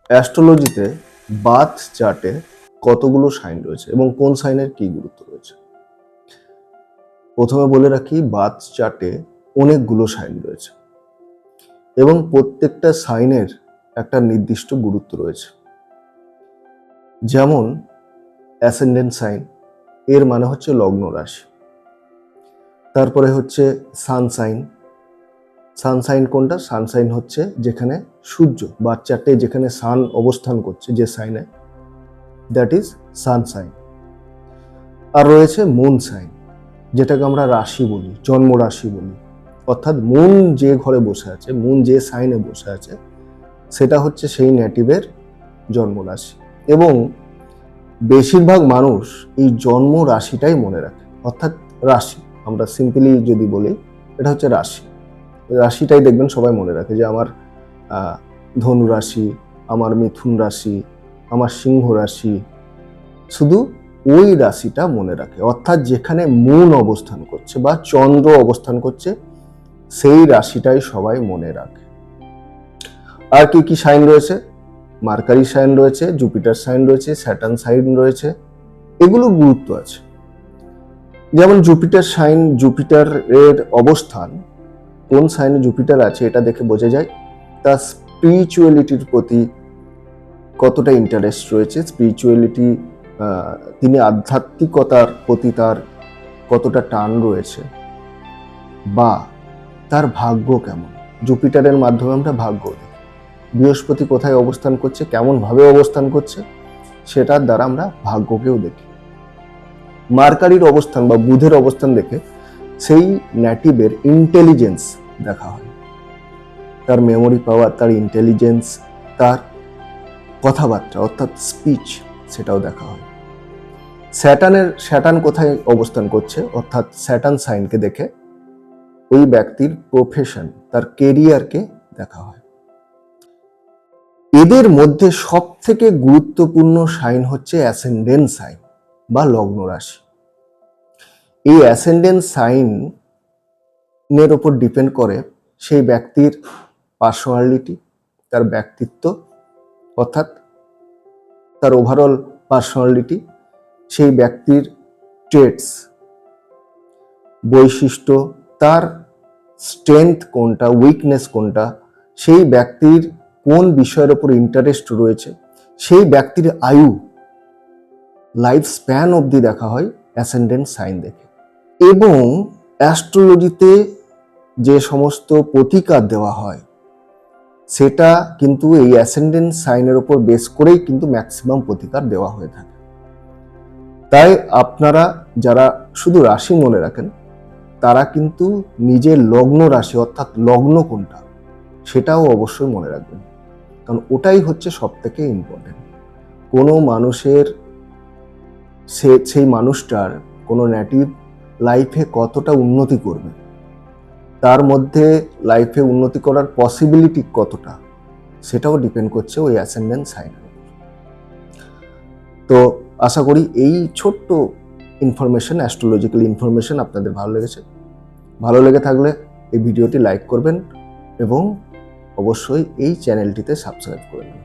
অ্যাস্ট্রোলজিতে birth চার্টে কতগুলো sign রয়েছে এবং কোন সাইনের কি গুরুত্ব রয়েছে। প্রথমে বলে রাখি, বার্থ চার্টে অনেকগুলো সাইন রয়েছে এবং প্রত্যেকটা সাইনের একটা নির্দিষ্ট গুরুত্ব রয়েছে। যেমন অ্যাসেন্ডেন্ট সাইন, এর মানে হচ্ছে লগ্ন রাশি। তারপরে হচ্ছে সানসাইন। সানসাইন কোনটা? সানসাইন হচ্ছে যেখানে সূর্য বার্থ চার্টে যেখানে সান অবস্থান করছে যে সাইনে, দ্যাট ইজ সানসাইন। আর রয়েছে মুন সাইন, যেটাকে আমরা রাশি বলি, জন্ম রাশি বলি। অর্থাৎ মুন যে ঘরে বসে আছে, মুন যে সাইনে বসে আছে, সেটা হচ্ছে সেই নেটিভের জন্ম রাশি। এবং বেশিরভাগ মানুষ এই জন্ম রাশিটাই মনে রাখে, অর্থাৎ রাশি। আমরা সিম্পলি যদি বলি, এটা হচ্ছে রাশি। রাশিটাই দেখবেন সবাই মনে রাখে, যে আমার ধনু রাশি, আমার মিথুন রাশি, আমার সিংহ রাশি। শুধু ওই রাশিটা মনে রাখে, অর্থাৎ যেখানে মুন অবস্থান করছে বা চন্দ্র অবস্থান করছে, সেই রাশিটাই সবাই মনে রাখে। আর কি কি সাইন রয়েছে? মার্কারি সাইন রয়েছে, জুপিটার সাইন রয়েছে, স্যাটার্ন সাইন রয়েছে। এগুলোর গুরুত্ব আছে। যেমন জুপিটার সাইন, জুপিটার এর অবস্থান কোন সাইনে জুপিটার আছে এটা দেখে বোঝা যায় তার স্পিরিচুয়ালিটির প্রতি কতটা ইন্টারেস্ট রয়েছে, স্পিরিচুয়ালিটি, তিনি আধ্যাত্মিকতার প্রতি তার কতটা টান রয়েছে, বা তার ভাগ্য কেমন। জুপিটারের মাধ্যমে আমরা ভাগ্য দেখি। বৃহস্পতি কোথায় অবস্থান করছে, কেমন ভাবে অবস্থান করছে, সেটার দ্বারা আমরা ভাগ্যকেও দেখি। মার্কারির অবস্থান বা বুধের অবস্থান দেখে সেই নেটিভের ইন্টেলিজেন্স দেখা হয়, তার মেমোরি পাওয়ার, তার ইন্টেলিজেন্স, তার কথাবার্তা অর্থাৎ স্পিচ, সেটাও দেখা হয়। স্যাটার্ন কোথায় অবস্থান করছে, অর্থাৎ স্যাটার্ন সাইনকে দেখে ওই ব্যক্তির প্রফেশন, তার কেরিয়ারকে দেখা হয়। এদের মধ্যে সব থেকে গুরুত্বপূর্ণ সাইন হচ্ছে অ্যাসেন্ডেন্ট সাইন বা লগ্ন রাশি। এই অ্যাসেন্ডেন্ট সাইনের উপর ডিপেন্ড করে সেই ব্যক্তির পার্সোনালিটি, তার ব্যক্তিত্ব, অর্থাৎ তার ওভারঅল পার্সোনালিটি, সেই ব্যক্তির ট্রেটস, বৈশিষ্ট্য, তার স্ট্রেংথ কোনটা, উইকনেস কোনটা, সেই ব্যক্তির কোন বিষয়ের উপর ইন্টারেস্ট রয়েছে, সেই ব্যক্তির আয়ু, লাইফ স্প্যান অবধি দেখা হয় অ্যাসেন্ডেন্ট সাইন দেখে। এবং অ্যাস্ট্রোলজিতে যে সমস্ত প্রতিকার দেওয়া হয়, সেটা কিন্তু এই অ্যাসেন্ডেন্ট সাইনের উপর বেস করেই কিন্তু ম্যাক্সিমাম প্রতিকার দেওয়া হয়ে থাকে। তাই আপনারা যারা শুধু রাশি মনে রাখেন, তারা কিন্তু নিজের লগ্ন রাশি অর্থাৎ লগ্ন কোনটা সেটাও অবশ্যই মনে রাখবেন, কারণ ওটাই হচ্ছে সব থেকে ইম্পর্টেন্ট। কোনো মানুষের সেই মানুষটার কোনো নেটিভ লাইফে কতটা উন্নতি করবে, তার মধ্যে লাইফে উন্নতি করার পসিবিলিটি কতটা, সেটাও ডিপেন্ড করছে ওই অ্যাসেন্ডেন্ট সাইনের উপর। তো আশা করি এই ছোট্ট ইনফরমেশন, অ্যাস্ট্রোলজিক্যাল ইনফরমেশন আপনাদের ভালো লেগেছে। ভালো লেগে থাকলে এই ভিডিওটি লাইক করবেন এবং অবশ্যই এই চ্যানেলটিতে সাবস্ক্রাইব করে নেবেন।